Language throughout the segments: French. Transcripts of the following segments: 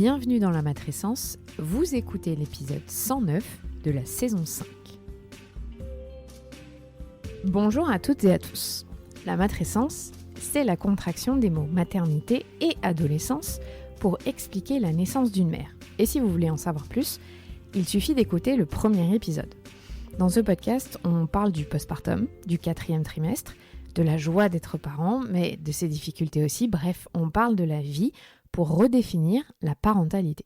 Bienvenue dans la matrescence, vous écoutez l'épisode 109 de la saison 5. Bonjour à toutes et à tous. La matrescence, c'est la contraction des mots maternité et adolescence pour expliquer la naissance d'une mère. Et si vous voulez en savoir plus, il suffit d'écouter le premier épisode. Dans ce podcast, on parle du postpartum, du 4e trimestre, de la joie d'être parent, mais de ses difficultés aussi. Bref, on parle de la vie pour redéfinir la parentalité.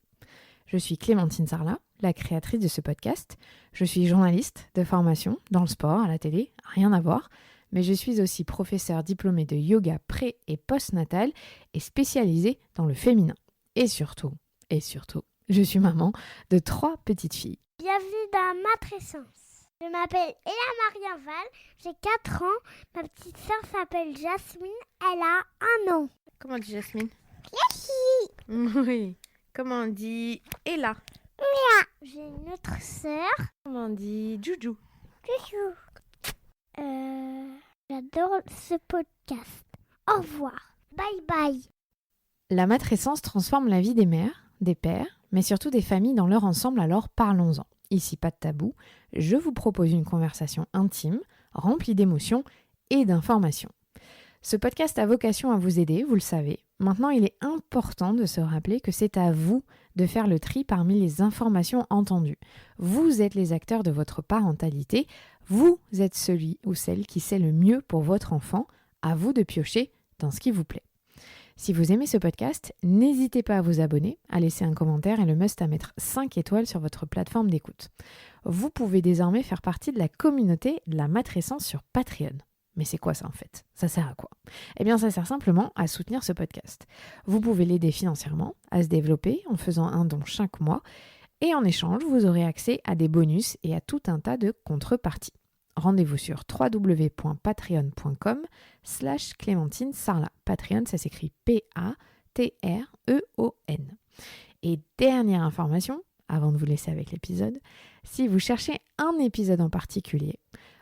Je suis Clémentine Sarlat, la créatrice de ce podcast. Je suis journaliste de formation dans le sport, à la télé, rien à voir, mais je suis aussi professeure diplômée de yoga pré- et post-natal et spécialisée dans le féminin. Et surtout, je suis maman de 3 petites filles. Bienvenue dans Matrescence. Je m'appelle Ella Maria Val, j'ai 4 ans. Ma petite sœur s'appelle Jasmine, elle a 1 an. Comment on dit Jasmine? Yahi. Oui. Comment on dit Ella? J'ai une autre sœur. Comment on dit Juju? Chouchou. J'adore ce podcast. Au revoir. Bye bye. La matrescence transforme la vie des mères, des pères, mais surtout des familles dans leur ensemble, alors parlons-en. Ici, pas de tabou, je vous propose une conversation intime, remplie d'émotions et d'informations. Ce podcast a vocation à vous aider, vous le savez. Maintenant, il est important de se rappeler que c'est à vous de faire le tri parmi les informations entendues. Vous êtes les acteurs de votre parentalité, vous êtes celui ou celle qui sait le mieux pour votre enfant, à vous de piocher dans ce qui vous plaît. Si vous aimez ce podcast, n'hésitez pas à vous abonner, à laisser un commentaire et le must à mettre 5 étoiles sur votre plateforme d'écoute. Vous pouvez désormais faire partie de la communauté de la matrescence sur Patreon. Mais c'est quoi ça en fait? Ça sert à quoi? Eh bien ça sert simplement à soutenir ce podcast. Vous pouvez l'aider financièrement à se développer en faisant un don chaque mois et en échange vous aurez accès à des bonus et à tout un tas de contreparties. Rendez-vous sur www.patreon.com/Clémentine Sarlat. Patreon, ça s'écrit Patreon. Et dernière information, avant de vous laisser avec l'épisode, si vous cherchez un épisode en particulier,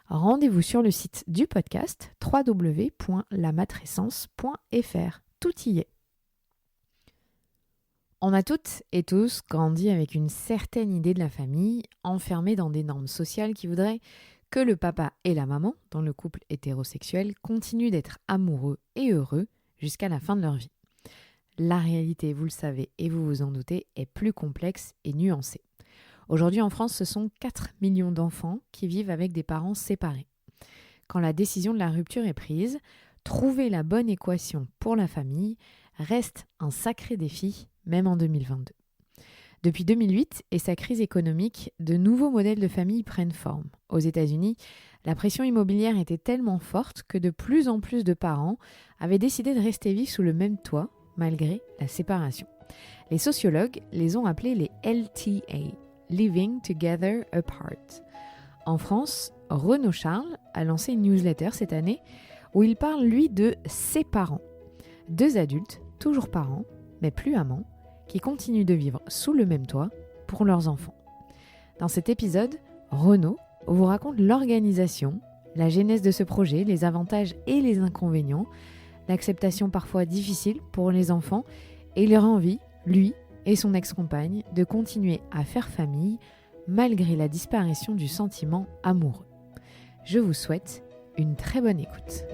rendez-vous sur le site du podcast www.lamatrescence.fr. Tout y est. On a toutes et tous grandi avec une certaine idée de la famille, enfermée dans des normes sociales qui voudraient que le papa et la maman, dans le couple hétérosexuel, continuent d'être amoureux et heureux jusqu'à la fin de leur vie. La réalité, vous le savez et vous vous en doutez, est plus complexe et nuancée. Aujourd'hui en France, ce sont 4 millions d'enfants qui vivent avec des parents séparés. Quand la décision de la rupture est prise, trouver la bonne équation pour la famille reste un sacré défi, même en 2022. Depuis 2008 et sa crise économique, de nouveaux modèles de famille prennent forme. Aux États-Unis, la pression immobilière était tellement forte que de plus en plus de parents avaient décidé de rester vivre sous le même toit, malgré la séparation. Les sociologues les ont appelés les LTA, Living Together Apart. En France, Renaud Charles a lancé une newsletter cette année où il parle, lui, de ses parents. 2 adultes, toujours parents, mais plus amants, qui continuent de vivre sous le même toit pour leurs enfants. Dans cet épisode, Renaud vous raconte l'organisation, la genèse de ce projet, les avantages et les inconvénients, l'acceptation parfois difficile pour les enfants et leur envie, lui et son ex-compagne, de continuer à faire famille malgré la disparition du sentiment amoureux. Je vous souhaite une très bonne écoute.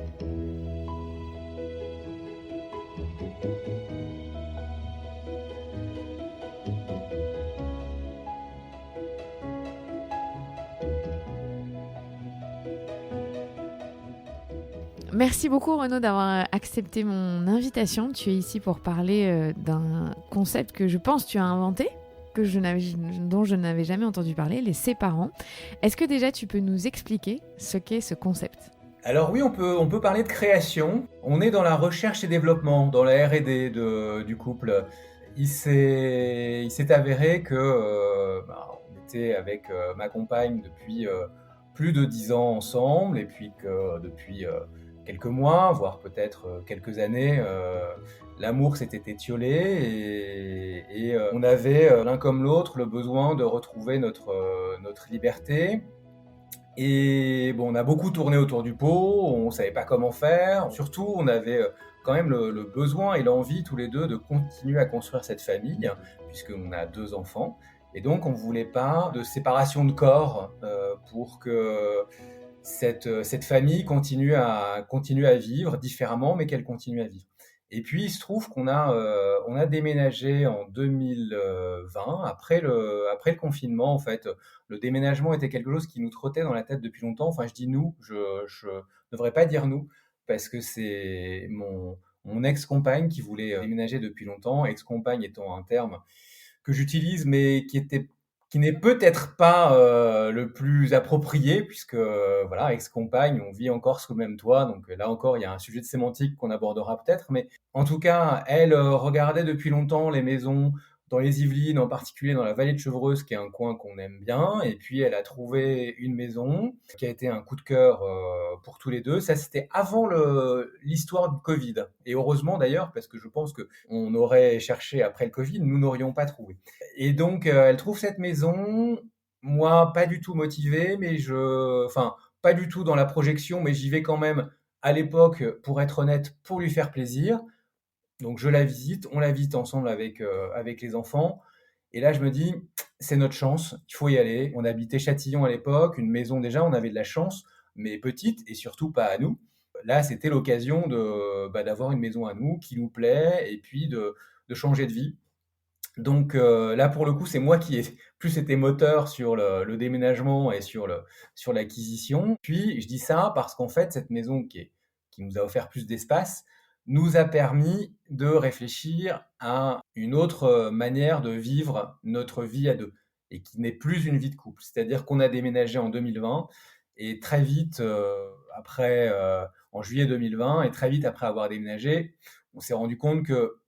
Merci beaucoup Renaud d'avoir accepté mon invitation. Tu es ici pour parler d'un concept que je pense tu as inventé, dont je n'avais jamais entendu parler, les séparants. Est-ce que déjà tu peux nous expliquer ce qu'est ce concept? Alors oui, on peut parler de création. On est dans la recherche et développement, dans la R&D du couple. Il s'est avéré que on était avec ma compagne depuis plus de 10 ans ensemble, et puis que depuis quelques mois, voire peut-être quelques années, l'amour s'était étiolé et on avait l'un comme l'autre le besoin de retrouver notre liberté. Et bon, on a beaucoup tourné autour du pot, on savait pas comment faire. Surtout, on avait quand même le besoin et l'envie tous les deux de continuer à construire cette famille, puisqu'on a 2 enfants. Et donc on ne voulait pas de séparation de corps pour que cette famille continue à vivre différemment, mais qu'elle continue à vivre. Et puis il se trouve on a déménagé en 2020, après le confinement en fait. Le déménagement était quelque chose qui nous trottait dans la tête depuis longtemps. Enfin, je dis nous, je ne devrais pas dire nous, parce que c'est mon ex-compagne qui voulait déménager depuis longtemps. Ex-compagne étant un terme que j'utilise, mais qui n'est peut-être pas le plus approprié, puisque voilà, ex-compagne, on vit encore sous le même toit, donc là encore, il y a un sujet de sémantique qu'on abordera peut-être, mais en tout cas, elle regardait depuis longtemps les maisons dans les Yvelines, en particulier dans la vallée de Chevreuse, qui est un coin qu'on aime bien, et puis elle a trouvé une maison qui a été un coup de cœur pour tous les deux. Ça, c'était avant l'histoire du Covid, et heureusement d'ailleurs, parce que je pense qu'on aurait cherché après le Covid, nous n'aurions pas trouvé. Et donc, elle trouve cette maison, moi, pas du tout motivé, enfin, pas du tout dans la projection, mais j'y vais quand même à l'époque, pour être honnête, pour lui faire plaisir. Donc je la visite, on la visite ensemble avec les enfants. Et là, je me dis, c'est notre chance, il faut y aller. On habitait Châtillon à l'époque, une maison déjà, on avait de la chance, mais petite et surtout pas à nous. Là, c'était l'occasion d'avoir une maison à nous qui nous plaît et puis de changer de vie. Donc là, pour le coup, c'est moi qui ai plus été moteur sur le déménagement et sur l'acquisition. Puis, je dis ça parce qu'en fait, cette maison qui nous a offert plus d'espace nous a permis de réfléchir à une autre manière de vivre notre vie à deux et qui n'est plus une vie de couple. C'est-à-dire qu'on a déménagé en 2020 et très vite en juillet 2020 et très vite après avoir déménagé, on s'est rendu compte que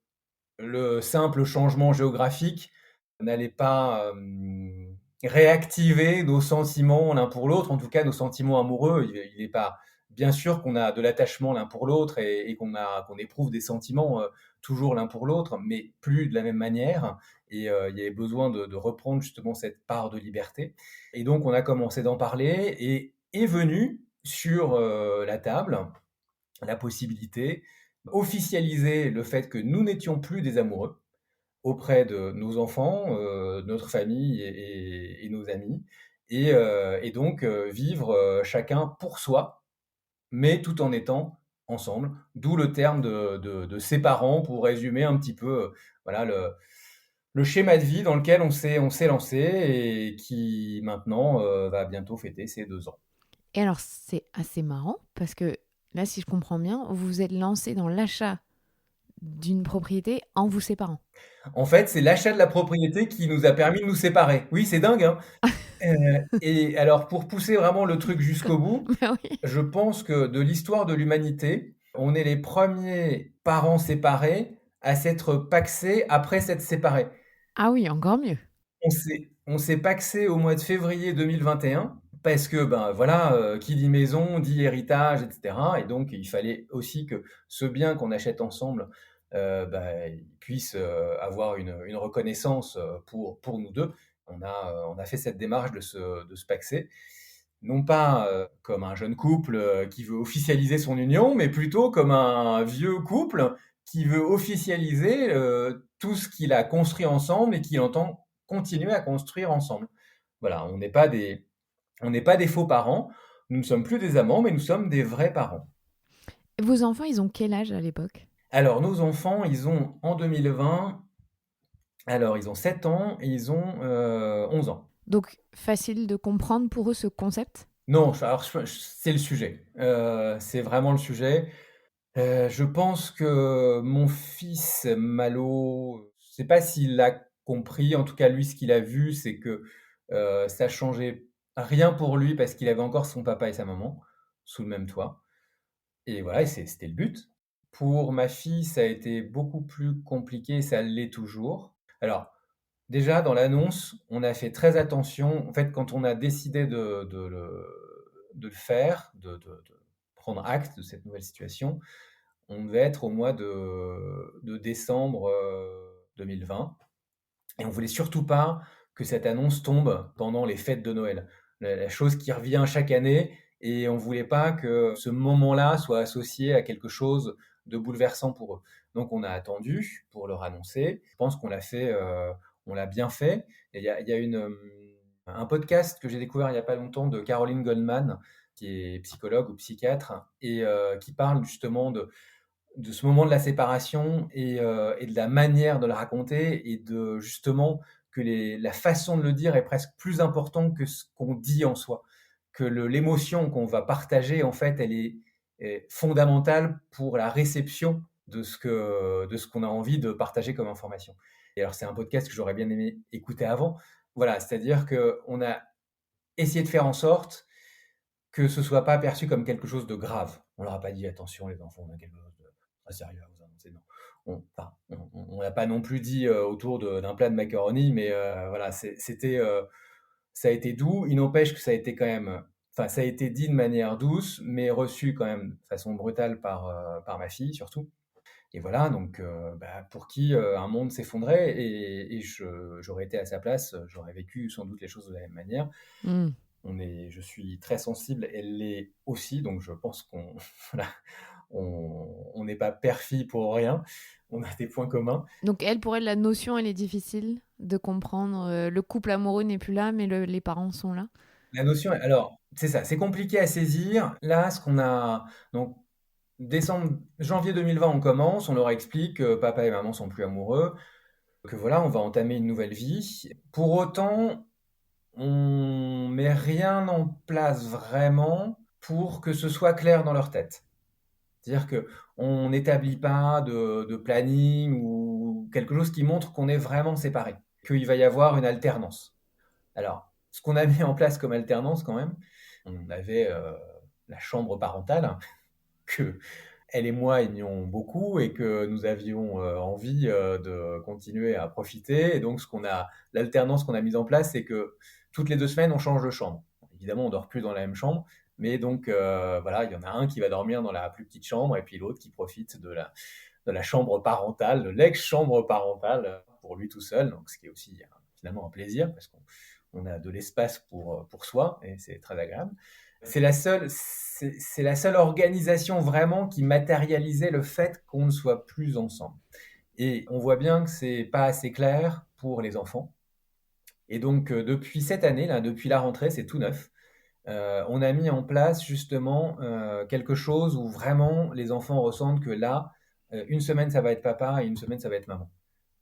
le simple changement géographique n'allait pas réactiver nos sentiments l'un pour l'autre, en tout cas nos sentiments amoureux. Il n'est pas bien sûr qu'on a de l'attachement l'un pour l'autre et qu'on éprouve des sentiments toujours l'un pour l'autre, mais plus de la même manière. Et il y avait besoin de reprendre justement cette part de liberté. Et donc on a commencé d'en parler et est venue sur la table la possibilité officialiser le fait que nous n'étions plus des amoureux auprès de nos enfants, notre famille et nos amis, et donc vivre chacun pour soi, mais tout en étant ensemble. D'où le terme de séparants pour résumer un petit peu voilà, le schéma de vie dans lequel on s'est lancé et qui maintenant va bientôt fêter ses 2 ans. Et alors, c'est assez marrant parce que là, si je comprends bien, vous vous êtes lancé dans l'achat d'une propriété en vous séparant. En fait, c'est l'achat de la propriété qui nous a permis de nous séparer. Oui, c'est dingue, hein. Et alors pour pousser vraiment le truc jusqu'au bout, Bah oui. je pense que de l'histoire de l'humanité, on est les premiers parents séparés à s'être pacsés après s'être séparés. Ah oui, encore mieux. On s'est pacsés au mois de février 2021 parce que, ben, voilà, qui dit maison dit héritage et cetera, et donc il fallait aussi que ce bien qu'on achète ensemble, bah, il puisse, avoir une reconnaissance, pour nous 2. On a fait cette démarche de se pacser, non pas, comme un jeune couple, qui veut officialiser son union, mais plutôt comme un vieux couple qui veut officialiser, tout ce qu'il a construit ensemble et qu'il entend continuer à construire ensemble. Voilà, on n'est pas des faux parents, nous ne sommes plus des amants, mais nous sommes des vrais parents. Vos enfants, ils ont quel âge à l'époque? Alors, nos enfants, ils ont en 2020, alors ils ont 7 ans et ils ont 11 ans. Donc, facile de comprendre pour eux ce concept? Non, alors c'est le sujet. C'est vraiment le sujet. Je pense que mon fils Malo, je sais pas s'il l'a compris, en tout cas lui ce qu'il a vu, c'est que, ça changeait rien pour lui parce qu'il avait encore son papa et sa maman sous le même toit, et voilà, et c'était le but. Pour ma fille, ça a été beaucoup plus compliqué, ça l'est toujours. Alors, déjà dans l'annonce, on a fait très attention. En fait, quand on a décidé de le faire, de prendre acte de cette nouvelle situation, on devait être au mois de décembre 2020, et on voulait surtout pas que cette annonce tombe pendant les fêtes de Noël. La chose qui revient chaque année, et on voulait pas que ce moment-là soit associé à quelque chose de bouleversant pour eux. Donc on a attendu pour leur annoncer. Je pense qu'on l'a fait, on l'a bien fait. Et il y a un podcast que j'ai découvert il n'y a pas longtemps de Caroline Goldman, qui est psychologue ou psychiatre, et qui parle justement de ce moment de la séparation et de la manière de le raconter et de justement que la façon de le dire est presque plus importante que ce qu'on dit en soi. Que l'émotion qu'on va partager, en fait, est fondamentale pour la réception de ce qu'on a envie de partager comme information. Et alors, c'est un podcast que j'aurais bien aimé écouter avant. Voilà, c'est-à-dire qu'on a essayé de faire en sorte que ce soit pas perçu comme quelque chose de grave. On leur a pas dit attention les enfants, on a quelque chose de très sérieux à vous annoncer. Non, on n'a pas non plus dit autour d'un plat de macaroni, mais voilà, ça a été doux. Il n'empêche que ça a été quand même, enfin ça a été dit de manière douce, mais reçu quand même de façon brutale par ma fille surtout. Et voilà, donc pour qui un monde s'effondrait et j'aurais été à sa place, j'aurais vécu sans doute les choses de la même manière. Mm. Je suis très sensible, elle l'est aussi, donc je pense qu'on voilà, on n'est pas père-fille pour rien, on a des points communs. Donc pour elle, la notion, elle est difficile de comprendre. Le couple amoureux n'est plus là, mais les parents sont là. La notion, alors, c'est ça, c'est compliqué à saisir. Là, ce qu'on a, donc, janvier 2020, on commence, on leur explique que papa et maman sont plus amoureux, que voilà, on va entamer une nouvelle vie. Pour autant, on met rien en place vraiment pour que ce soit clair dans leur tête. C'est-à-dire qu'on n'établit pas de planning ou quelque chose qui montre qu'on est vraiment séparés, qu'il va y avoir une alternance. Alors, ce qu'on a mis en place comme alternance quand même, on avait la chambre parentale, que elle et moi aimions beaucoup et que nous avions envie de continuer à profiter. Et donc, l'alternance qu'on a mise en place, c'est que toutes les 2 semaines, on change de chambre. Évidemment, on dort plus dans la même chambre, mais donc voilà, il y en a un qui va dormir dans la plus petite chambre et puis l'autre qui profite de la chambre parentale, de l'ex-chambre parentale pour lui tout seul. Donc, ce qui est aussi finalement un plaisir parce qu'on a de l'espace pour soi et c'est très agréable. C'est la seule organisation vraiment qui matérialisait le fait qu'on ne soit plus ensemble. Et on voit bien que c'est pas assez clair pour les enfants. Et donc, depuis cette année, là, depuis la rentrée, c'est tout neuf. On a mis en place justement quelque chose où vraiment les enfants ressentent que là, une semaine ça va être papa et une semaine ça va être maman.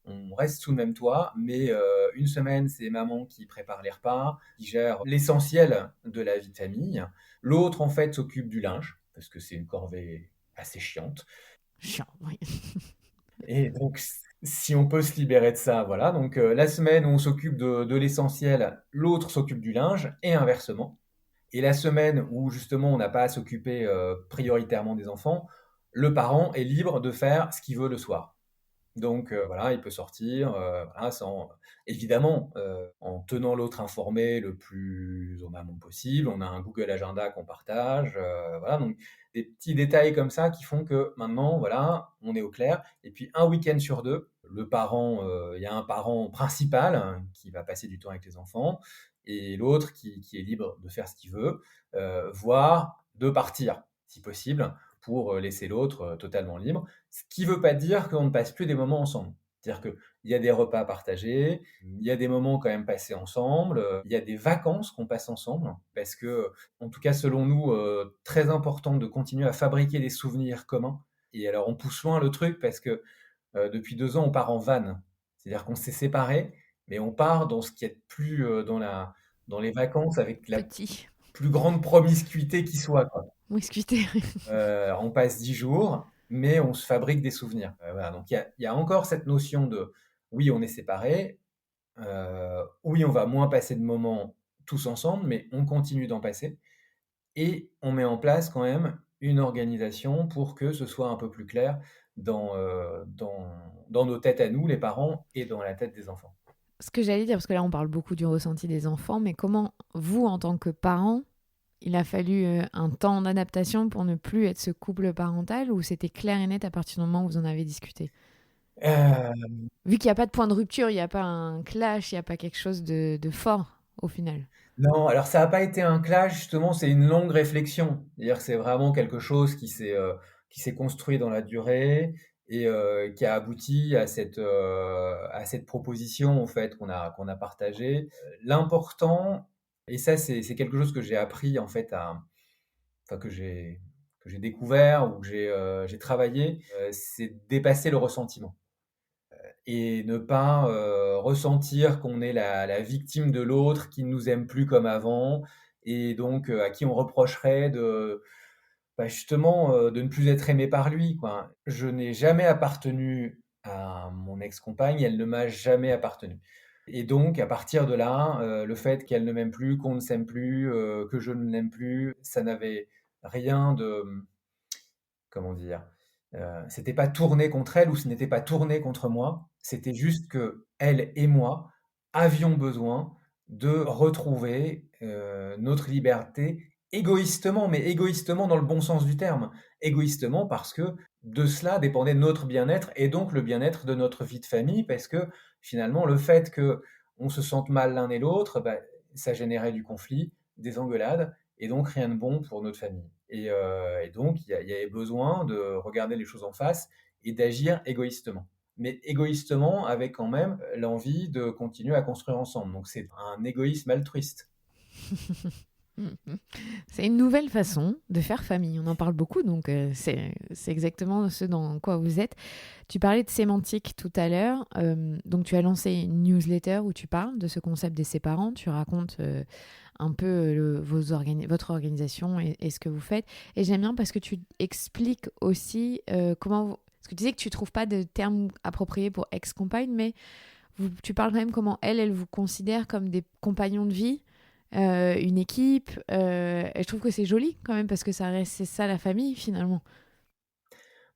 On reste sous le même toit, mais une semaine, c'est maman qui prépare les repas, qui gère l'essentiel de la vie de famille. L'autre, en fait, s'occupe du linge, parce que c'est une corvée assez chiante. Chiant, oui. Et donc, si on peut se libérer de ça, voilà. Donc, la semaine où on s'occupe de l'essentiel, l'autre s'occupe du linge, et inversement. Et la semaine où, justement, on n'a pas à s'occuper prioritairement des enfants, le parent est libre de faire ce qu'il veut le soir. Donc voilà, il peut sortir, voilà, évidemment, en tenant l'autre informé le plus en amont possible. On a un Google Agenda qu'on partage, voilà, donc des petits détails comme ça qui font que maintenant, voilà, on est au clair. Et puis un week-end sur 2, il y a un parent principal qui va passer du temps avec les enfants et l'autre qui est libre de faire ce qu'il veut, voire de partir, si possible, pour laisser l'autre totalement libre. Ce qui ne veut pas dire qu'on ne passe plus des moments ensemble. C'est-à-dire qu'il y a des repas partagés, il y a des moments quand même passés ensemble, il y a des vacances qu'on passe ensemble, parce que, en tout cas selon nous, très important de continuer à fabriquer des souvenirs communs. Et alors on pousse loin le truc parce que depuis 2 ans on part en van. C'est-à-dire qu'on s'est séparés, mais on part dans ce qui est plus dans les vacances avec la Petit. plus grande promiscuité qui soit, quoi. Excusez. On passe 10 jours, mais on se fabrique des souvenirs. Voilà, donc il y a encore cette notion de oui, on est séparés, oui, on va moins passer de moments tous ensemble, mais on continue d'en passer. Et on met en place quand même une organisation pour que ce soit un peu plus clair dans nos têtes à nous, les parents, et dans la tête des enfants. Ce que j'allais dire, parce que là on parle beaucoup du ressenti des enfants, mais comment vous, en tant que parents, il a fallu un temps d'adaptation pour ne plus être ce couple parental ou c'était clair et net à partir du moment où vous en avez discuté? Vu qu'il n'y a pas de point de rupture, il n'y a pas un clash, il n'y a pas quelque chose de fort au final. Non, alors ça n'a pas été un clash, justement, c'est une longue réflexion. C'est-à-dire que c'est vraiment quelque chose qui s'est qui s'est construit dans la durée et qui a abouti à cette proposition en fait qu'on a partagée. L'important, et ça c'est quelque chose que j'ai appris en fait enfin que j'ai découvert ou que j'ai travaillé, c'est dépasser le ressentiment et ne pas ressentir qu'on est la victime de l'autre, qui ne nous aime plus comme avant, et donc à qui on reprocherait justement de ne plus être aimé par lui, quoi. Je n'ai jamais appartenu à mon ex-compagne, elle ne m'a jamais appartenu. Et donc, à partir de là, le fait qu'elle ne m'aime plus, qu'on ne s'aime plus, que je ne l'aime plus, ça n'avait rien de, comment dire, c'était pas tourné contre elle ou ce n'était pas tourné contre moi. C'était juste que elle et moi avions besoin de retrouver notre liberté égoïstement, mais égoïstement dans le bon sens du terme. Égoïstement parce que de cela dépendait notre bien-être et donc le bien-être de notre vie de famille, parce que finalement le fait que on se sente mal l'un et l'autre, ça générait du conflit, des engueulades, et donc rien de bon pour notre famille. Et donc, il y avait besoin de regarder les choses en face et d'agir égoïstement. Mais égoïstement avec quand même l'envie de continuer à construire ensemble. Donc c'est un égoïsme altruiste. C'est une nouvelle façon de faire famille. On en parle beaucoup, donc c'est exactement ce dans quoi vous êtes. Tu parlais de sémantique tout à l'heure. Donc tu as lancé une newsletter où tu parles de ce concept des séparants. Tu racontes un peu votre organisation et ce que vous faites. Et j'aime bien parce que tu expliques aussi comment... Parce que tu disais que tu ne trouves pas de terme approprié pour ex-compagne, mais tu parles quand même comment elle vous considère comme des compagnons de vie, une équipe. Et je trouve que c'est joli quand même parce que c'est ça la famille finalement.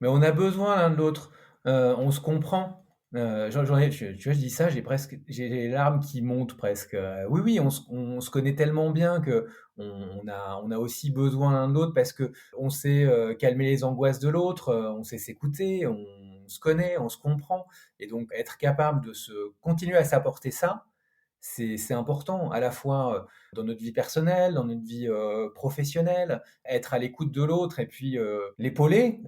Mais on a besoin l'un de l'autre. On se comprend. Tu vois, je dis ça, j'ai les larmes qui montent presque. Oui, oui, on se connaît tellement bien que on a aussi besoin l'un de l'autre parce que on sait calmer les angoisses de l'autre, on sait s'écouter, on se connaît, on se comprend. Et donc, être capable de continuer à s'apporter ça, c'est important, à la fois dans notre vie personnelle, dans notre vie professionnelle, être à l'écoute de l'autre et puis l'épauler,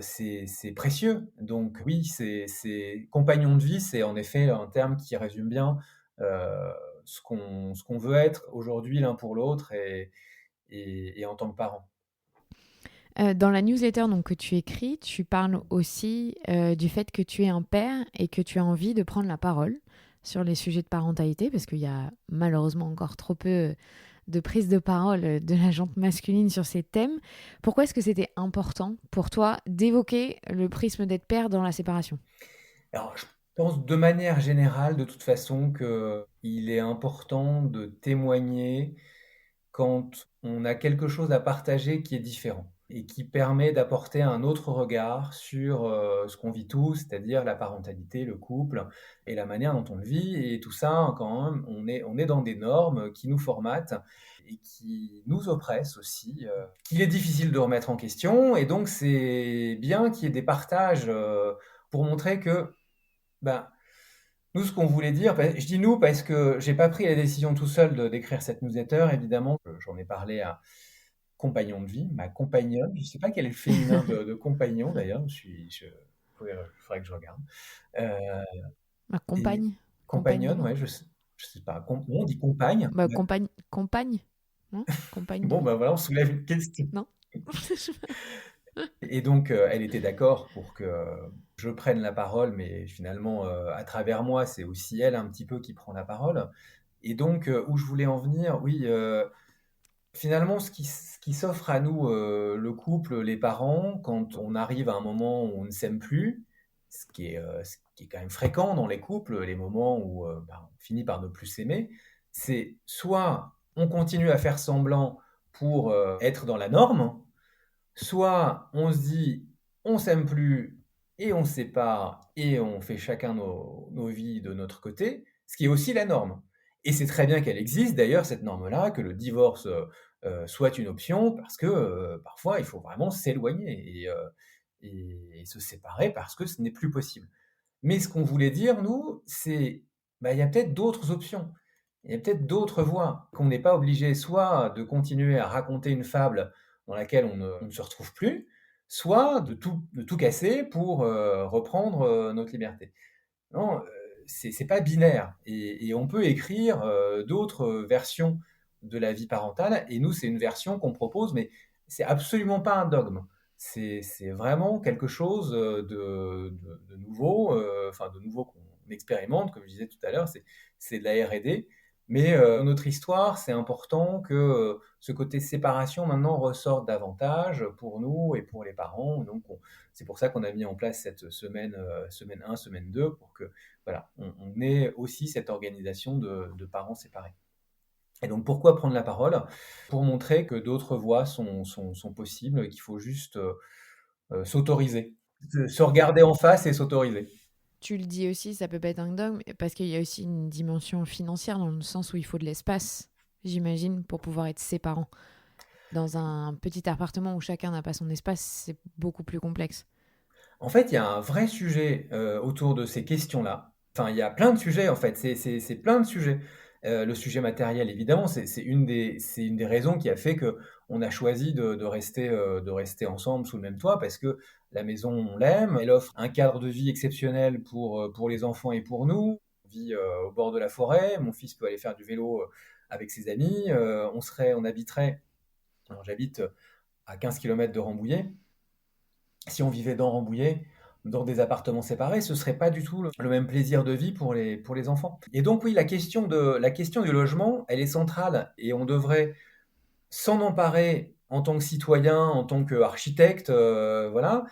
c'est précieux. Donc oui, c'est compagnon de vie, c'est en effet un terme qui résume bien ce qu'on veut être aujourd'hui l'un pour l'autre et en tant que parent. Dans la newsletter donc, que tu écris, tu parles aussi du fait que tu es un père et que tu as envie de prendre la parole sur les sujets de parentalité, parce qu'il y a malheureusement encore trop peu de prise de parole de la gente masculine sur ces thèmes. Pourquoi est-ce que c'était important pour toi d'évoquer le prisme d'être père dans la séparation ? Alors, je pense de manière générale, de toute façon, qu'il est important de témoigner quand on a quelque chose à partager qui est différent et qui permet d'apporter un autre regard sur ce qu'on vit tous, c'est-à-dire la parentalité, le couple et la manière dont on le vit. Et tout ça, quand même, on est dans des normes qui nous formatent et qui nous oppressent aussi, qu'il est difficile de remettre en question. Et donc, c'est bien qu'il y ait des partages pour montrer que ben, nous, ce qu'on voulait dire, je dis nous parce que j'ai pas pris la décision tout seul d'écrire cette newsletter, évidemment. J'en ai parlé à compagnon de vie, ma compagnonne. Je sais pas quel est le féminin de compagnon d'ailleurs. Faudrait que je regarde. Euh, Ma et compagne. compagnonne, ouais, je sais pas. On dit compagne. Bah, compagne. Non, compagne de Bon, vie. ben voilà, on soulève une question. Non. Et donc, elle était d'accord pour que je prenne la parole, mais finalement, à travers moi, c'est aussi elle un petit peu qui prend la parole. Et donc, où je voulais en venir, oui, finalement, ce qui s'offre à nous, le couple, les parents, quand on arrive à un moment où on ne s'aime plus, ce qui est quand même fréquent dans les couples, les moments où on finit par ne plus s'aimer, c'est soit on continue à faire semblant pour être dans la norme, soit on se dit on s'aime plus et on se sépare et on fait chacun nos vies de notre côté, ce qui est aussi la norme. Et c'est très bien qu'elle existe d'ailleurs, cette norme-là, que le divorce soit une option, parce que parfois il faut vraiment s'éloigner et se séparer parce que ce n'est plus possible. Mais ce qu'on voulait dire, nous, c'est il y a peut-être d'autres options, il y a peut-être d'autres voies, qu'on n'est pas obligé soit de continuer à raconter une fable dans laquelle on ne se retrouve plus, soit de tout casser pour reprendre notre liberté. Non, c'est pas binaire et on peut écrire d'autres versions de la vie parentale. Et nous, c'est une version qu'on propose, mais c'est absolument pas un dogme. C'est vraiment quelque chose de nouveau, enfin de nouveau qu'on expérimente, comme je disais tout à l'heure. C'est de la R&D. Mais notre histoire, c'est important que ce côté séparation maintenant ressorte davantage pour nous et pour les parents. Donc, c'est pour ça qu'on a mis en place cette semaine, semaine 1, semaine 2, pour que voilà, on ait aussi cette organisation de parents séparés. Et donc, pourquoi prendre la parole? Pour montrer que d'autres voies sont possibles, et qu'il faut juste s'autoriser, se regarder en face et s'autoriser. Tu le dis aussi, ça peut pas être un dogme, parce qu'il y a aussi une dimension financière dans le sens où il faut de l'espace, j'imagine, pour pouvoir être ses parents. Dans un petit appartement où chacun n'a pas son espace, c'est beaucoup plus complexe. En fait, il y a un vrai sujet autour de ces questions-là. Enfin, il y a plein de sujets, en fait. C'est plein de sujets. Le sujet matériel, évidemment, c'est une des raisons qui a fait que on a choisi de rester ensemble sous le même toit, parce que la maison, on l'aime. Elle offre un cadre de vie exceptionnel pour les enfants et pour nous. On vit au bord de la forêt. Mon fils peut aller faire du vélo avec ses amis. On habiterait. Alors, j'habite à 15 kilomètres de Rambouillet. Si on vivait dans Rambouillet, dans des appartements séparés, ce serait pas du tout le même plaisir de vie pour les enfants. Et donc oui, la question du logement, elle est centrale et on devrait s'en emparer en tant que citoyen, en tant qu'architecte, voilà.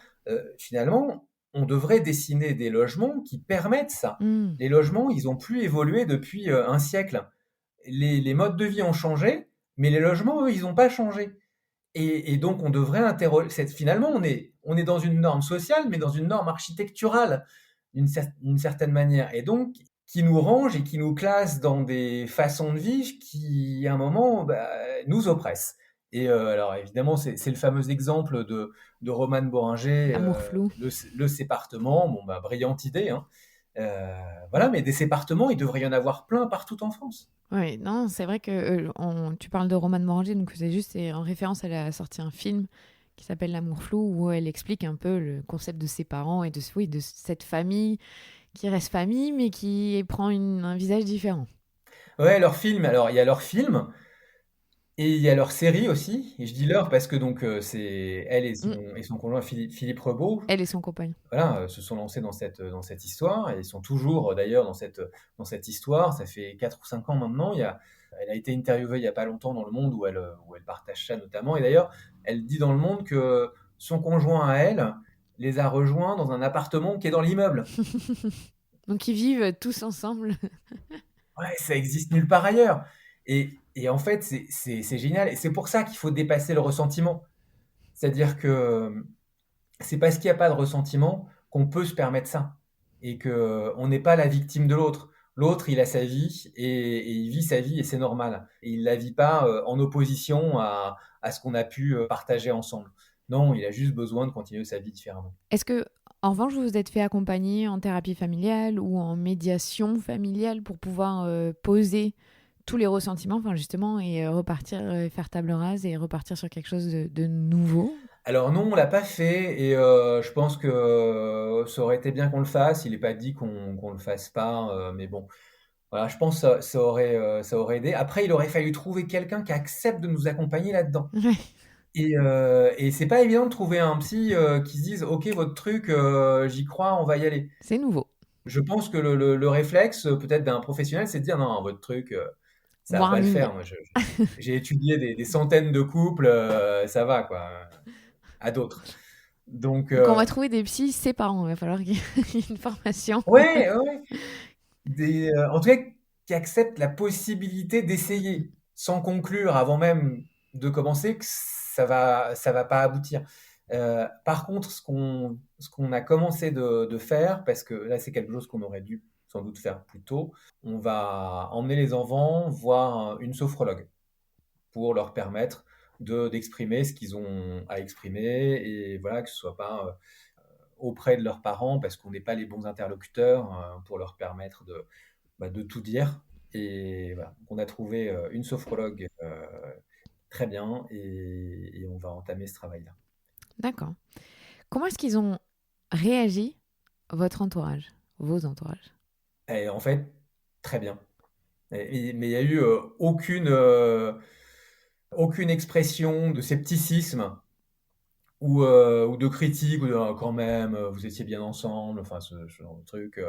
Finalement, on devrait dessiner des logements qui permettent ça. Hmm. Les logements, ils ont plus évolué depuis un siècle. Les modes de vie ont changé, mais les logements, eux, ils n'ont pas changé. Et donc, on devrait interroger. Finalement, on est dans une norme sociale, mais dans une norme architecturale, d'une certaine manière. Et donc, qui nous range et qui nous classe dans des façons de vivre qui, à un moment, bah, nous oppressent. Et alors, évidemment, c'est le fameux exemple de Roman Boringer, L'amour flou. le sépartement. Bon, bah, brillante idée, hein. Voilà, mais des sépartements, il devrait y en avoir plein partout en France. Oui, non, c'est vrai que tu parles de Romane Moranger, donc c'est en référence, elle a sorti un film qui s'appelle L'amour flou, où elle explique un peu le concept de ses parents et oui, de cette famille qui reste famille, mais qui prend un visage différent. Ouais, leurs films. Alors, il y a leurs films. Et il y a leur série aussi, et je dis leur parce que donc c'est elle Mm. et son conjoint Philippe Rebaud, Elle et son compagnon. voilà, se sont lancés dans cette histoire et ils sont toujours d'ailleurs dans cette histoire. Ça fait 4 ou 5 ans maintenant. Elle a été interviewée il y a pas longtemps dans Le Monde où elle partage ça notamment. Et d'ailleurs, elle dit dans Le Monde que son conjoint à elle les a rejoints dans un appartement qui est dans l'immeuble. Donc ils vivent tous ensemble. Ouais, ça existe nulle part ailleurs. Et en fait, c'est génial. Et c'est pour ça qu'il faut dépasser le ressentiment. C'est-à-dire que c'est parce qu'il n'y a pas de ressentiment qu'on peut se permettre ça. Et qu'on n'est pas la victime de l'autre. L'autre, il a sa vie et il vit sa vie et c'est normal. Et il ne la vit pas en opposition à ce qu'on a pu partager ensemble. Non, il a juste besoin de continuer sa vie différemment. Est-ce que, en revanche, vous vous êtes fait accompagner en thérapie familiale ou en médiation familiale pour pouvoir poser tous les ressentiments, enfin justement, et repartir, faire table rase et repartir sur quelque chose de nouveau? Alors non, on l'a pas fait et je pense que ça aurait été bien qu'on le fasse. Il n'est pas dit qu'on le fasse pas, mais bon, voilà, je pense que ça aurait aidé. Après, il aurait fallu trouver quelqu'un qui accepte de nous accompagner là-dedans. Ouais, Et c'est pas évident de trouver un psy qui se dise, OK, votre truc, j'y crois, on va y aller. c'est nouveau. Je pense que le réflexe peut-être d'un professionnel, c'est de dire, non, votre truc, ça va pas le Warning. faire. Moi, j'ai étudié des centaines de couples, ça va quoi, à d'autres. Donc, Donc on va trouver des psys séparants, il va falloir qu'il y ait une formation. ouais, ouais, ouais. En tout cas, qui acceptent la possibilité d'essayer, sans conclure avant même de commencer que ça va pas aboutir. Par contre, ce qu'on a commencé de faire, parce que là, c'est quelque chose qu'on aurait dû sans doute faire plus tôt, on va emmener les enfants voir une sophrologue pour leur permettre d'exprimer ce qu'ils ont à exprimer et voilà, que ce soit pas auprès de leurs parents parce qu'on n'est pas les bons interlocuteurs pour leur permettre de tout dire. Et voilà, donc on a trouvé une sophrologue très bien et on va entamer ce travail-là. D'accord. Comment est-ce qu'ils ont réagi, votre entourage, vos entourages? Et en fait, très bien. Mais il y a eu aucune expression de scepticisme ou de critique, ou de ah, quand même, vous étiez bien ensemble, enfin ce genre de truc.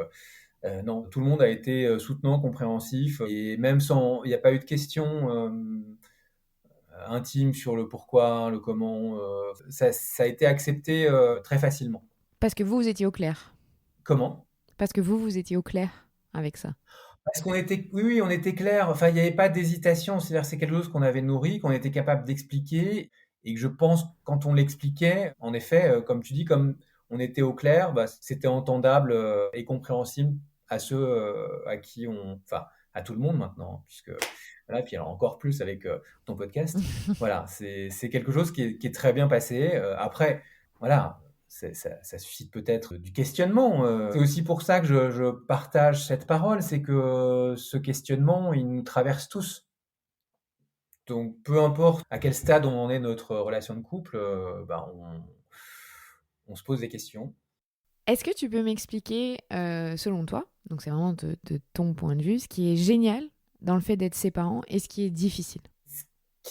Non, tout le monde a été soutenant, compréhensif, et même sans, il n'y a pas eu de questions intimes sur le pourquoi, le comment. Ça a été accepté très facilement. Parce que vous étiez au clair. Comment? Parce que vous étiez au clair avec ça. Parce qu'on était, oui, oui, on était clair. Enfin, il n'y avait pas d'hésitation. C'est-à-dire, c'est quelque chose qu'on avait nourri, qu'on était capable d'expliquer, et que je pense, quand on l'expliquait, en effet, comme tu dis, comme on était au clair, bah, c'était entendable et compréhensible à ceux à qui enfin, à tout le monde maintenant, puisque voilà, puis alors encore plus avec ton podcast. Voilà, c'est quelque chose qui est très bien passé. Après, voilà. Ça suscite peut-être du questionnement. C'est aussi pour ça que je partage cette parole, c'est que ce questionnement, il nous traverse tous. Donc, peu importe à quel stade on en est notre relation de couple, on se pose des questions. Est-ce que tu peux m'expliquer, selon toi, donc c'est vraiment de ton point de vue, ce qui est génial dans le fait d'être ses parents et ce qui est difficile? Ce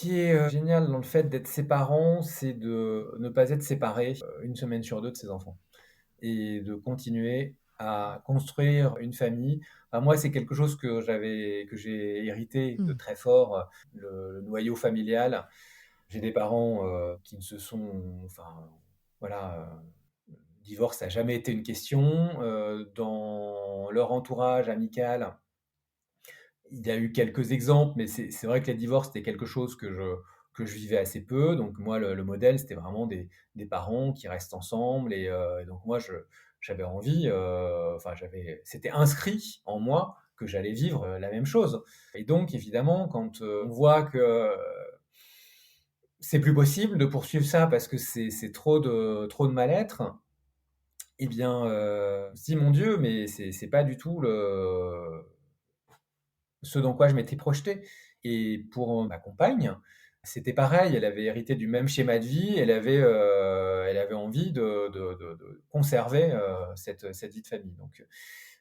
qui est génial dans le fait d'être ses parents, c'est de ne pas être séparés une semaine sur deux de ses enfants, et de continuer à construire une famille. Enfin, moi, c'est quelque chose que j'ai hérité de Mmh. très fort, le noyau familial. J'ai des parents qui ne se sont, enfin, voilà, divorce n'a jamais été une question. Dans leur entourage amical, il y a eu quelques exemples, mais c'est vrai que les divorces, c'était quelque chose que je vivais assez peu. Donc moi, le modèle, c'était vraiment des parents qui restent ensemble. Et donc moi, j'avais envie, enfin, c'était inscrit en moi que j'allais vivre la même chose. Et donc, évidemment, quand on voit que c'est plus possible de poursuivre ça parce que c'est trop de mal-être, eh bien, si mon Dieu, mais c'est pas du tout ce dans quoi je m'étais projeté. Et pour ma compagne, c'était pareil, elle avait hérité du même schéma de vie, elle avait envie de conserver cette vie de famille. Donc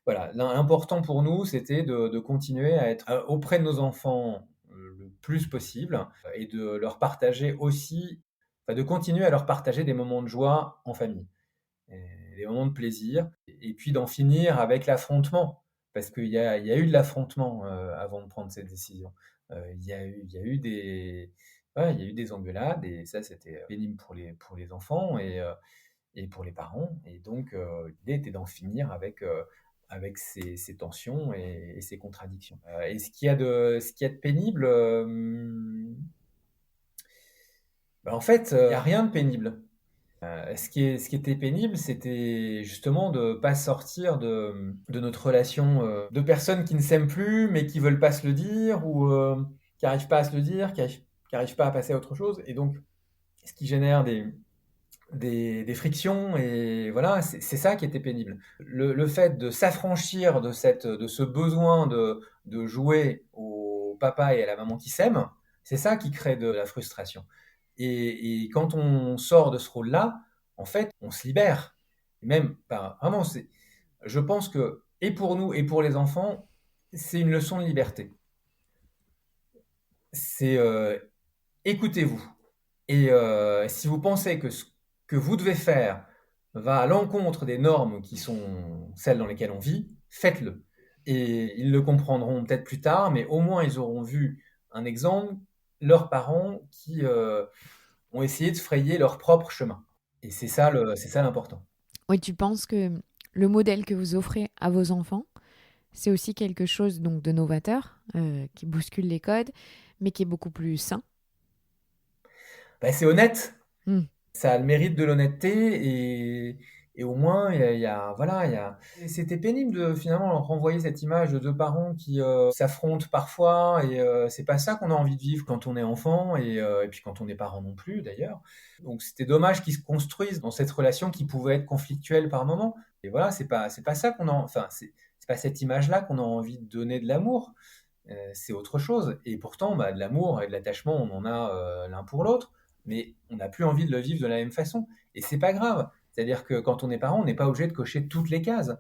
voilà, l'important pour nous, c'était de continuer à être auprès de nos enfants le plus possible, et de leur partager aussi, enfin, de continuer à leur partager des moments de joie en famille, et des moments de plaisir, et puis d'en finir avec l'affrontement, parce qu'il y a eu de l'affrontement avant de prendre cette décision. Il y a eu des engueulades, et ça, c'était pénible pour les enfants et pour les parents. Et donc, l'idée était d'en finir avec ces tensions et ces contradictions. Et ce qu'il y a de pénible, en fait, il n'y a rien de pénible. Ce qui était pénible, c'était justement de ne pas sortir de notre relation, de personnes qui ne s'aiment plus, mais qui veulent pas se le dire, ou qui n'arrivent pas à se le dire, qui arrivent pas à passer à autre chose. Et donc, ce qui génère des frictions, et voilà, c'est ça qui était pénible. Le fait de s'affranchir de ce besoin de jouer au papa et à la maman qui s'aiment, c'est ça qui crée de la frustration. Et quand on sort de ce rôle-là, en fait, on se libère. Même, ben, vraiment, je pense que, et pour nous et pour les enfants, c'est une leçon de liberté. C'est écoutez-vous. Et si vous pensez que ce que vous devez faire va à l'encontre des normes qui sont celles dans lesquelles on vit, faites-le. Et ils le comprendront peut-être plus tard, mais au moins ils auront vu un exemple, leurs parents qui ont essayé de frayer leur propre chemin. Et c'est ça l'important. Oui, tu penses que le modèle que vous offrez à vos enfants, c'est aussi quelque chose donc de novateur, qui bouscule les codes, mais qui est beaucoup plus sain? Ben, c'est honnête. Mmh. Ça a le mérite de l'honnêteté, et au moins, voilà, c'était pénible de finalement leur renvoyer cette image de deux parents qui s'affrontent parfois, et c'est pas ça qu'on a envie de vivre quand on est enfant, et puis quand on est parent non plus d'ailleurs. Donc c'était dommage qu'ils se construisent dans cette relation qui pouvait être conflictuelle par moments. Et voilà, c'est pas ça enfin, c'est pas cette image-là qu'on a envie de donner de l'amour. C'est autre chose. Et pourtant, bah, de l'amour et de l'attachement, on en a l'un pour l'autre. mais on n'a plus envie de le vivre de la même façon. Et c'est pas grave. C'est-à-dire que quand on est parent, on n'est pas obligé de cocher toutes les cases.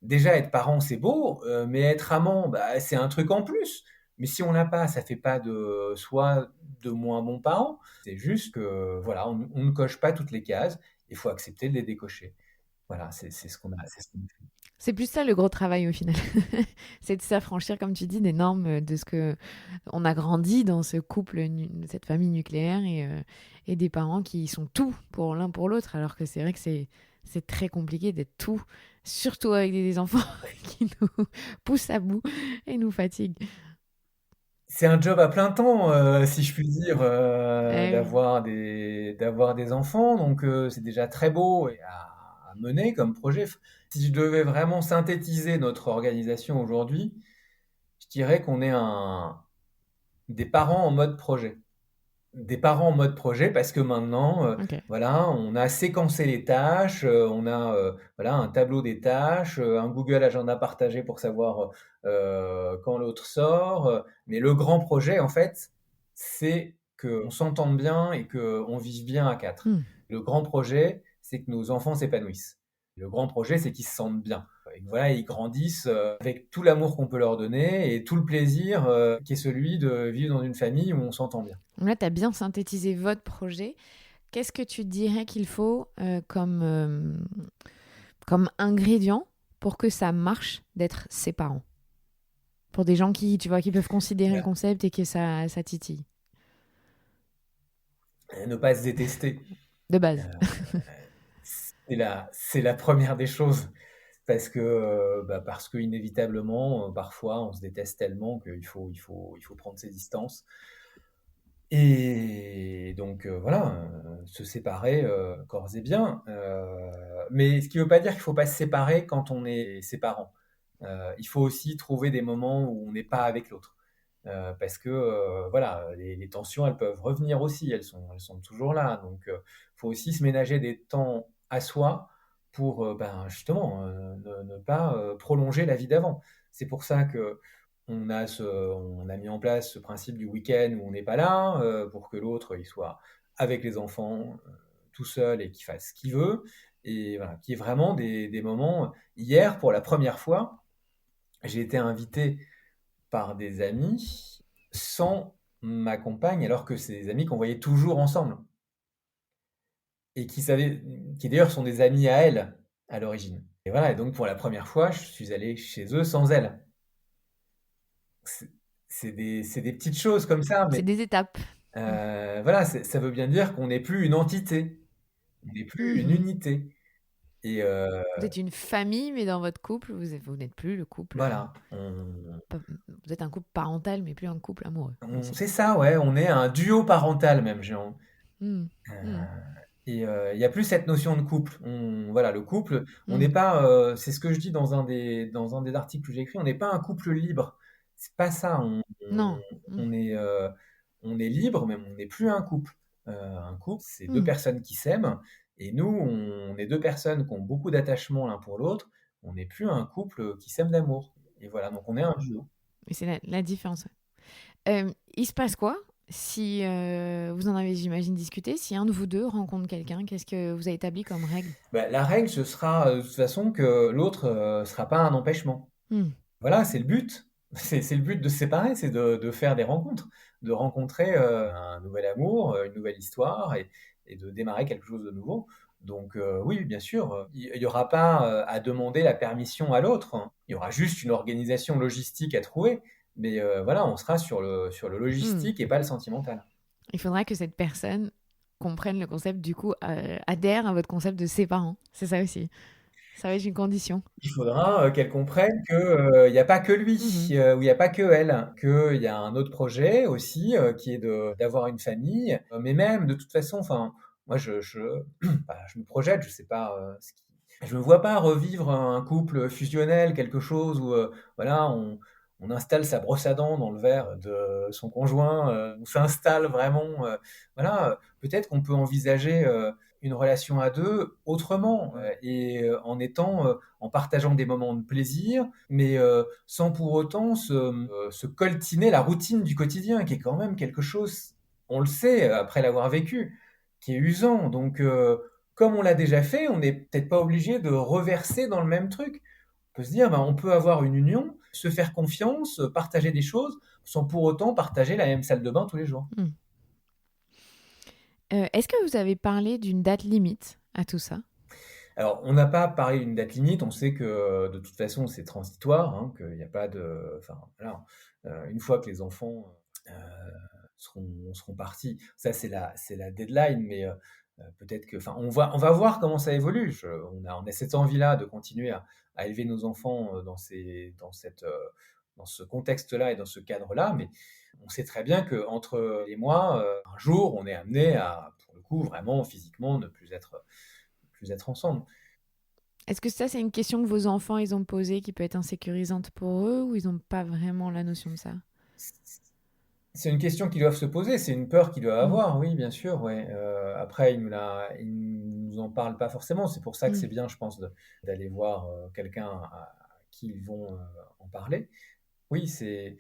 Déjà, être parent, c'est beau, mais être amant, bah, c'est un truc en plus. Mais si on l'a pas, ça fait pas de soi de moins bons parents. C'est juste que, voilà, on ne coche pas toutes les cases. Il faut accepter de les décocher. Voilà, c'est ce qu'on a, c'est ce qu'on a fait. C'est plus ça le gros travail au final. C'est de s'affranchir, comme tu dis, des normes de ce que on a grandi dans ce couple, cette famille nucléaire et des parents qui sont tout pour l'un pour l'autre, alors que c'est vrai que c'est très compliqué d'être tout, surtout avec des enfants qui nous poussent à bout et nous fatiguent. C'est un job à plein temps, si je puis dire, Eh oui. d'avoir des enfants. Donc, c'est déjà très beau et à mener comme projet. Si je devais vraiment synthétiser notre organisation aujourd'hui, je dirais qu'on est des parents en mode projet. Des parents en mode projet parce que maintenant, Ok. voilà, on a séquencé les tâches, on a voilà, un tableau des tâches, un Google Agenda partagé pour savoir quand l'autre sort. Mais le grand projet, en fait, c'est qu'on s'entende bien et qu'on vive bien à quatre. Hmm. Le grand projet, c'est que nos enfants s'épanouissent. Le grand projet, c'est qu'ils se sentent bien. Et que, voilà, ils grandissent avec tout l'amour qu'on peut leur donner et tout le plaisir qui est celui de vivre dans une famille où on s'entend bien. Là, tu as bien synthétisé votre projet. Qu'est-ce que tu dirais qu'il faut comme ingrédient pour que ça marche d'être ses parents? Pour des gens qui, tu vois, qui peuvent considérer le concept et que ça titille. Ne pas se détester. De base. C'est la première des choses. Parce que inévitablement, parfois, on se déteste tellement il faut prendre ses distances. Et donc, voilà, se séparer corps et bien. Mais ce qui ne veut pas dire qu'il ne faut pas se séparer quand on est ses parents. Il faut aussi trouver des moments où on n'est pas avec l'autre. Parce que voilà, les tensions, elles peuvent revenir aussi, elles sont toujours là. Donc, il faut aussi se ménager des temps à soi pour justement ne pas prolonger la vie d'avant. C'est pour ça que on a mis en place ce principe du week-end où on n'est pas là, pour que l'autre il soit avec les enfants, tout seul et qu'il fasse ce qu'il veut. Et voilà, qu'il y ait vraiment des moments. Hier, pour la première fois, j'ai été invité par des amis sans ma compagne, alors que c'est des amis qu'on voyait toujours ensemble. Et qui d'ailleurs sont des amis à elle, à l'origine. Et voilà, et donc pour la première fois, je suis allé chez eux sans elle. C'est c'est des petites choses comme ça, mais C'est des étapes. voilà, ça veut bien dire qu'on n'est plus une entité, on n'est plus une Mhm. unité. Et Vous êtes une famille, mais dans votre couple, vous n'êtes plus le couple. voilà, Vous êtes un couple parental, mais plus un couple amoureux aussi. c'est ça, ouais, on est un duo parental même, Mhm. Mhm. euh, et il y a plus cette notion de couple. Voilà, le couple, on n'est Mhm. pas, c'est ce que je dis dans un des articles que j'ai écrit, on n'est pas un couple libre. C'est pas ça. Non. Mhm. On est, on est libre, mais on n'est plus un couple. Un couple, c'est deux Mhm. personnes qui s'aiment, et nous, on est deux personnes qui ont beaucoup d'attachement l'un pour l'autre. On n'est plus un couple qui s'aime d'amour. Et voilà, donc on est un duo. Et c'est la différence. Il se passe quoi si vous en avez, j'imagine, discuté, si un de vous deux rencontre quelqu'un, qu'est-ce que vous avez établi comme règle? Bah, la règle, ce sera de toute façon que l'autre sera pas un empêchement. Hmm. Voilà, c'est le but. C'est le but de se séparer, c'est de faire des rencontres, de rencontrer un nouvel amour, une nouvelle histoire et de démarrer quelque chose de nouveau. Donc oui, bien sûr, il n'y aura pas à demander la permission à l'autre, hein. Il y aura juste une organisation logistique à trouver. Mais voilà, on sera sur le Hmm. logistique et pas le sentimental. Il faudra que cette personne comprenne le concept, du coup, adhère à votre concept de ses parents. C'est ça aussi. Ça va être une condition. Il faudra qu'elle comprenne qu'il n'y a pas que lui, Mhm. ou il n'y a pas que elle, qu'il y a un autre projet aussi qui est d'avoir une famille. Mais même, de toute façon, enfin, moi, bah, je me projette, je sais pas je me vois pas revivre un couple fusionnel, quelque chose où voilà, on installe sa brosse à dents dans le verre de son conjoint, on s'installe vraiment. Voilà, peut-être qu'on peut envisager une relation à deux autrement et en partageant des moments de plaisir, mais sans pour autant se coltiner la routine du quotidien, qui est quand même quelque chose on le sait après l'avoir vécu, qui est usant. Donc, comme on l'a déjà fait, on n'est peut-être pas obligé de reverser dans le même truc. On peut se dire, ben, on peut avoir une union, se faire confiance, partager des choses, sans pour autant partager la même salle de bain tous les jours. Mm. Est-ce que vous avez parlé d'une date limite à tout ça? Alors, on n'a pas parlé d'une date limite, on sait que de toute façon c'est transitoire, hein, qu'il n'y a pas de. Enfin, voilà, une fois que les enfants seront partis, ça c'est la deadline, mais peut-être que. Enfin, on va voir comment ça évolue. On a cette envie-là de continuer à élever nos enfants dans ce contexte-là et dans ce cadre-là, mais on sait très bien qu'entre les mois, un jour, on est amené à, pour le coup, vraiment physiquement, ne plus être ensemble. Est-ce que ça, c'est une question que vos enfants, ils ont posée qui peut être insécurisante pour eux ou ils n'ont pas vraiment la notion de ça? C'est une question qu'ils doivent se poser, c'est une peur qu'ils doivent Mm. avoir, oui, bien sûr. Ouais. Après, ils nous en parlent pas forcément. C'est pour ça que Mm. c'est bien, je pense, d'aller voir quelqu'un à qui ils vont en parler. Oui, c'est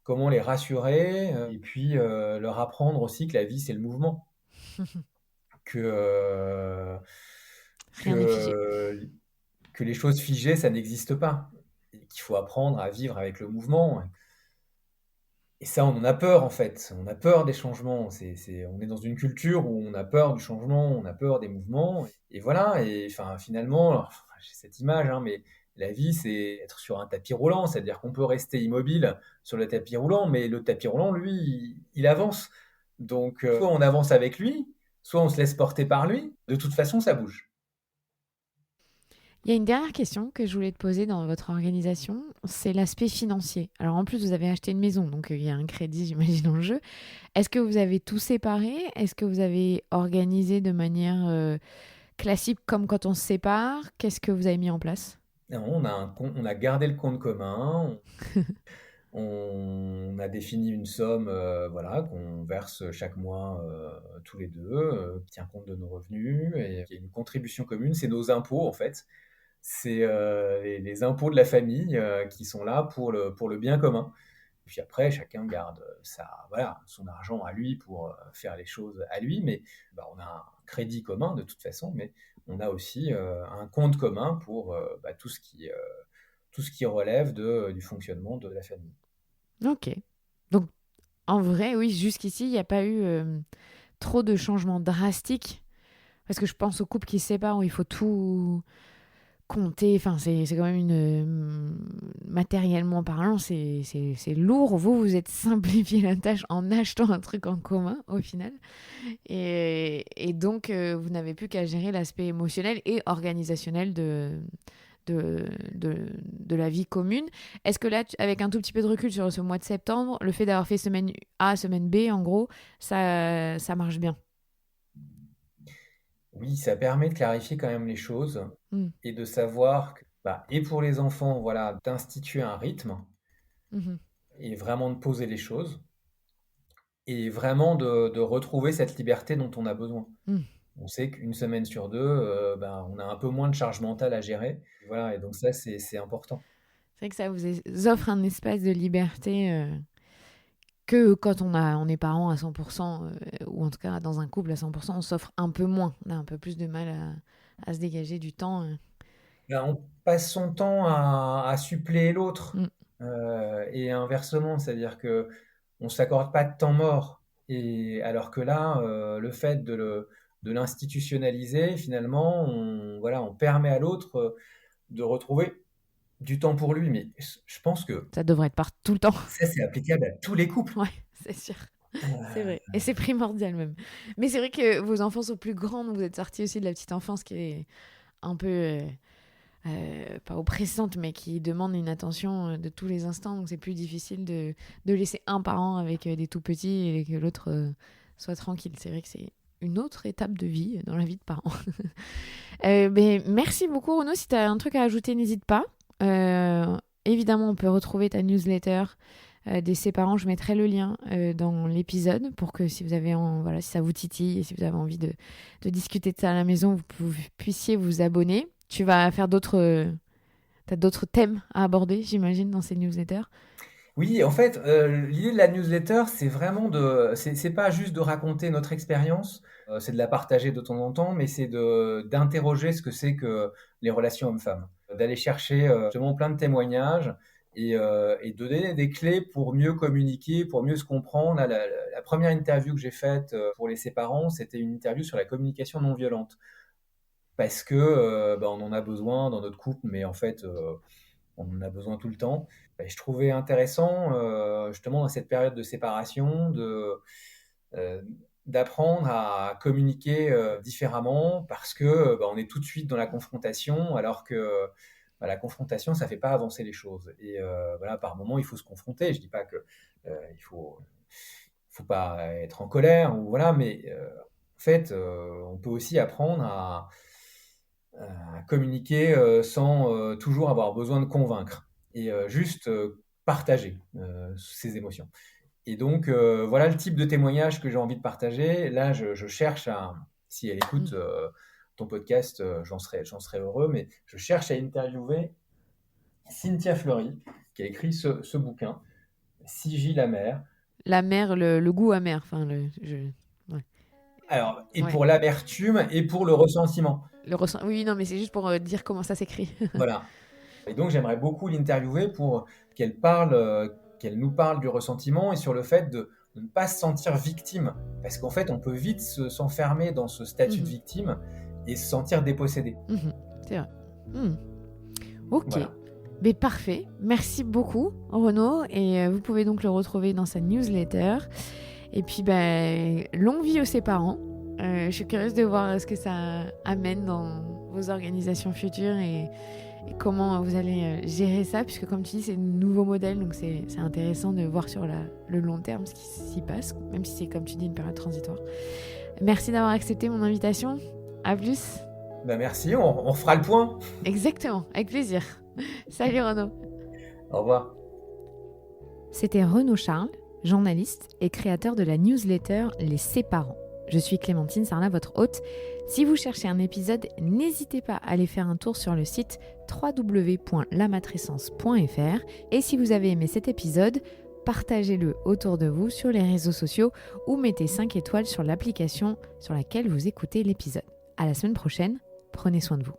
comment les rassurer et puis leur apprendre aussi que la vie, c'est le mouvement. Que, euh, Rien n'est figé. que, que les choses figées, ça n'existe pas. Et qu'il faut apprendre à vivre avec le mouvement. Et ça, on en a peur en fait. On a peur des changements. On est dans une culture où on a peur du changement, on a peur des mouvements. Et voilà. Et enfin, finalement, alors, j'ai cette image, hein, mais la vie, c'est être sur un tapis roulant. C'est-à-dire qu'on peut rester immobile sur le tapis roulant, mais le tapis roulant, lui, il avance. Donc, soit on avance avec lui, soit on se laisse porter par lui. De toute façon, ça bouge. Il y a une dernière question que je voulais te poser dans votre organisation, c'est l'aspect financier. Alors en plus, vous avez acheté une maison, donc il y a un crédit, j'imagine, en jeu. Est-ce que vous avez tout séparé? Est-ce que vous avez organisé de manière classique comme quand on se sépare? Qu'est-ce que vous avez mis en place? Non, on a gardé le compte commun. On a défini une somme voilà, qu'on verse chaque mois tous les deux, qui tient compte de nos revenus et qui est une contribution commune. C'est nos impôts en fait. C'est les impôts de la famille qui sont là pour le bien commun. Puis après, chacun garde voilà, son argent à lui pour faire les choses à lui. Mais bah, on a un crédit commun de toute façon, mais on a aussi un compte commun pour bah, tout ce qui relève du fonctionnement de la famille. Ok. Donc en vrai, oui, jusqu'ici, il n'y a pas eu trop de changements drastiques. Parce que je pense aux couples qui se séparent où il faut tout compter. Enfin, c'est quand même matériellement parlant, c'est lourd. Vous êtes simplifié la tâche en achetant un truc en commun, au final. Et donc, vous n'avez plus qu'à gérer l'aspect émotionnel et organisationnel de la vie commune. Est-ce que là, avec un tout petit peu de recul sur ce mois de septembre, le fait d'avoir fait semaine A, semaine B, en gros, ça marche bien? Oui, ça permet de clarifier quand même les choses Mm. et de savoir que, bah, et pour les enfants, voilà, d'instituer un rythme Mhm. et vraiment de poser les choses et vraiment de retrouver cette liberté dont on a besoin. Mm. On sait qu'une semaine sur deux, ben, on a un peu moins de charge mentale à gérer. Voilà, et donc ça, c'est important. C'est vrai que ça vous offre un espace de liberté que quand on est parent à 100%, ou en tout cas dans un couple à 100%, on s'offre un peu moins. On a un peu plus de mal à se dégager du temps. Ben, on passe son temps à suppléer l'autre Mm. et inversement, c'est-à-dire que on s'accorde pas de temps mort. Et alors que là, le fait de l'institutionnaliser, finalement, voilà, on permet à l'autre de retrouver du temps pour lui. Mais je pense que Ça devrait être par tout le temps. ça, c'est applicable à tous les couples. Ouais, c'est sûr. C'est Euh, vrai. Et c'est primordial même. Mais c'est vrai que vos enfants sont plus grands, donc vous êtes sortis aussi de la petite enfance qui est un peu, pas oppressante, mais qui demande une attention de tous les instants. Donc c'est plus difficile de laisser un parent avec des tout petits et que l'autre soit tranquille. C'est vrai que c'est une autre étape de vie dans la vie de parent. Ben, merci beaucoup Renaud. Si tu as un truc à ajouter, n'hésite pas. Évidemment, on peut retrouver ta newsletter des séparants. Je mettrai le lien dans l'épisode pour que si vous avez voilà, si ça vous titille et si vous avez envie de discuter de ça à la maison, vous puissiez vous abonner. Tu vas faire t'as d'autres thèmes à aborder, j'imagine, dans ces newsletters. Oui, en fait, l'idée de la newsletter, c'est pas juste de raconter notre expérience, c'est de la partager de temps en temps, mais c'est d'interroger ce que c'est que les relations hommes-femmes. D'aller chercher, justement plein de témoignages et de donner des clés pour mieux communiquer, pour mieux se comprendre. Là, la première interview que j'ai faite, pour les séparants, c'était une interview sur la communication non violente. Parce que, on en a besoin dans notre couple, mais en fait, on en a besoin tout le temps. Et je trouvais intéressant, justement, dans cette période de séparation, euh, d'apprendre à communiquer différemment parce que on est tout de suite dans la confrontation, alors que la confrontation, ça fait pas avancer les choses. Et voilà, par moment, il faut se confronter. Je dis pas que il faut pas être en colère ou voilà, mais en fait, on peut aussi apprendre à communiquer sans toujours avoir besoin de convaincre et juste partager ses émotions. Et donc, voilà le type de témoignage que j'ai envie de partager. Là, je cherche à, si elle écoute ton podcast, j'en serais heureux, mais je cherche à interviewer Cynthia Fleury, qui a écrit ce bouquin, Si J la mère. La mère, le goût amer. Enfin, ouais. Alors, et Ouais. pour l'amertume et pour le ressentiment. Oui, non, mais c'est juste pour dire comment ça s'écrit. Voilà. Et donc, j'aimerais beaucoup l'interviewer pour qu'elle nous parle du ressentiment et sur le fait de ne pas se sentir victime. Parce qu'en fait, on peut vite s'enfermer dans ce statut de victime et se sentir dépossédé. C'est vrai. Ok. Voilà. Mais parfait. Merci beaucoup, Renaud. Et vous pouvez donc le retrouver dans sa newsletter. Et puis, longue vie aux séparants. Je suis curieuse de voir ce que ça amène dans vos organisations futures et comment vous allez gérer ça, puisque comme tu dis, c'est un nouveau modèle, donc c'est intéressant de voir sur le long terme ce qui s'y passe, même si c'est, comme tu dis, une période transitoire. Merci d'avoir accepté mon invitation. À plus. Merci, on fera le point. Exactement, avec plaisir. Salut Renaud. Au revoir. C'était Renaud Charles, journaliste et créateur de la newsletter Les Séparants. Je suis Clémentine Sarlat, votre hôte. Si vous cherchez un épisode, n'hésitez pas à aller faire un tour sur le site www.lamatrescence.fr. Et si vous avez aimé cet épisode, partagez-le autour de vous sur les réseaux sociaux ou mettez 5 étoiles sur l'application sur laquelle vous écoutez l'épisode. À la semaine prochaine, prenez soin de vous.